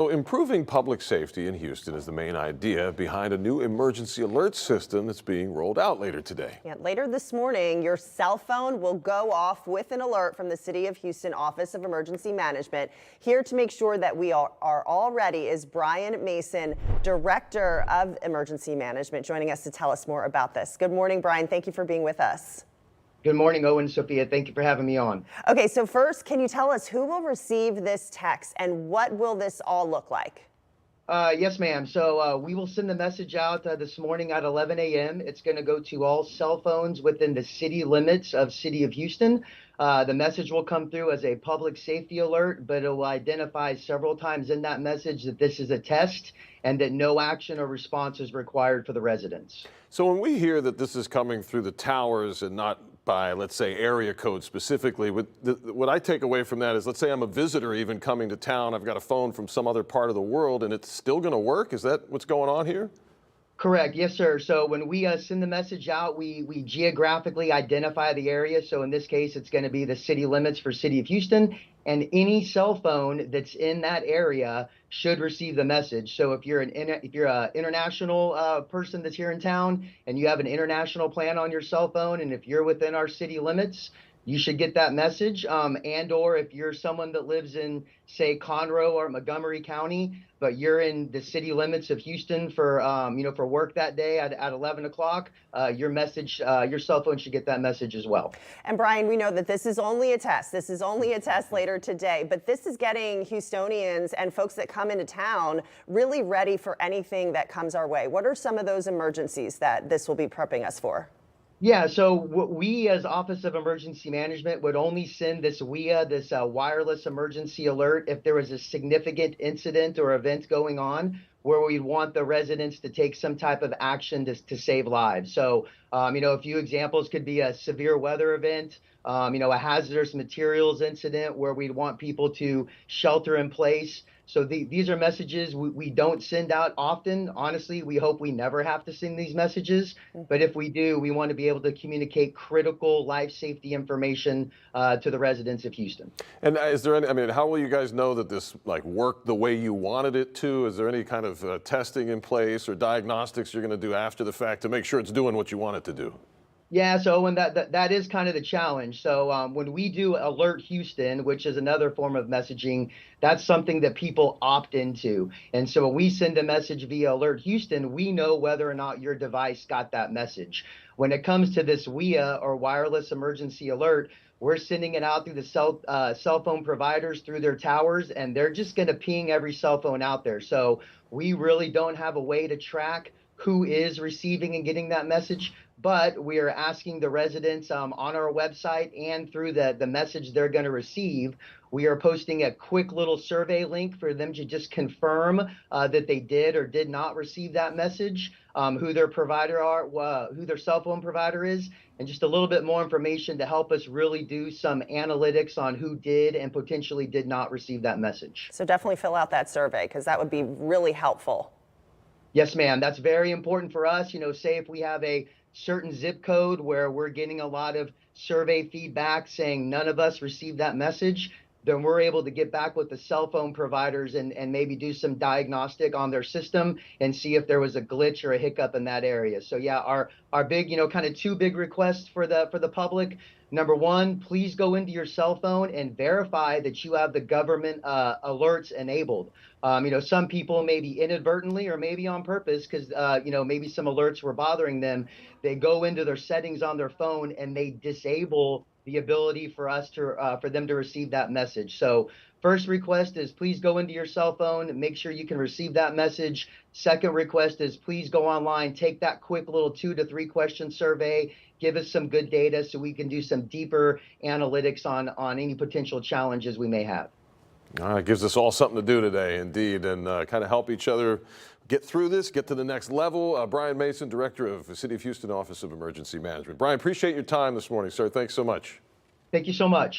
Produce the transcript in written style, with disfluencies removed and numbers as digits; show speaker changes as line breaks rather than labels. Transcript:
So improving public safety in Houston is the main idea behind a new emergency alert system that's being rolled out later today.
Yeah, later this morning, your cell phone will go off with an alert from the City of Houston Office of Emergency Management. Here to make sure that we are all ready is Brian Mason, Director of Emergency Management, joining us to tell us more about this. Good morning, Brian. Thank you for being with us.
Good morning, Owen and Sophia. Thank you for having me on.
Okay, so first, can you tell us who will receive this text and what will this all look like?
Yes, ma'am. So we will send the message out this morning at 11 a.m. It's going to go to all cell phones within the city limits of City of Houston. The message will come through as a public safety alert, but it will identify several times in that message that this is a test and that no action or response is required for the residents.
So when we hear that this is coming through the towers and not by, let's say, area code specifically, what I take away from that is, let's say I'm a visitor even coming to town, I've got a phone from some other part of the world and it's still going to work? Is that what's going on here?
Correct. Yes, sir. So when we send the message out, we geographically identify the area. So in this case, it's going to be the city limits for City of Houston, and any cell phone that's in that area should receive the message. So if you're an international person that's here in town and you have an international plan on your cell phone, and if you're within our city limits, you should get that message. And or if you're someone that lives in, say, Conroe or Montgomery County, but you're in the city limits of Houston for for work that day at 11 o'clock, your cell phone should get that message as well.
And Brian, we know that this is only a test. This is only a test later today, but this is getting Houstonians and folks that come into town really ready for anything that comes our way. What are some of those emergencies that this will be prepping us for?
Yeah, so we as Office of Emergency Management would only send this WEA, this wireless emergency alert, if there was a significant incident or event going on where we'd want the residents to take some type of action to save lives. So, a few examples could be a severe weather event, a hazardous materials incident where we'd want people to shelter in place. So these are messages we don't send out often. Honestly, we hope we never have to send these messages. But if we do, we want to be able to communicate critical life safety information to the residents of Houston.
And is there any, how will you guys know that this worked the way you wanted it to? Is there any kind of testing in place or diagnostics you're going to do after the fact to make sure it's doing what you want it to do?
Yeah, so that is kind of the challenge. So when we do Alert Houston, which is another form of messaging, that's something that people opt into. And so when we send a message via Alert Houston, we know whether or not your device got that message. When it comes to this WEA or wireless emergency alert, we're sending it out through the cell phone providers through their towers, and they're just going to ping every cell phone out there. So we really don't have a way to track who is receiving and getting that message, but we are asking the residents on our website and through the message they're going to receive. We are posting a quick little survey link for them to just confirm that they did or did not receive that message, who their provider are, who their cell phone provider is, and just a little bit more information to help us really do some analytics on who did and potentially did not receive that message.
So definitely fill out that survey because that would be really helpful.
Yes, ma'am. That's very important for us. Say if we have a certain zip code where we're getting a lot of survey feedback saying none of us received that message, then we're able to get back with the cell phone providers and maybe do some diagnostic on their system and see if there was a glitch or a hiccup in that area. So yeah, our big, kind of two big requests for the public. Number one, please go into your cell phone and verify that you have the government alerts enabled. Some people maybe inadvertently or maybe on purpose because, maybe some alerts were bothering them. They go into their settings on their phone and they disable the ability for them to receive that message. So first request is please go into your cell phone and make sure you can receive that message. Second request is please go online, take that quick little 2 to 3 question survey, give us some good data so we can do some deeper analytics on any potential challenges we may have.
It gives us all something to do today, indeed, and kind of help each other get through this, get to the next level. Brian Mason, Director of the City of Houston Office of Emergency Management. Brian, appreciate your time this morning, sir. Thanks so much.
Thank you so much.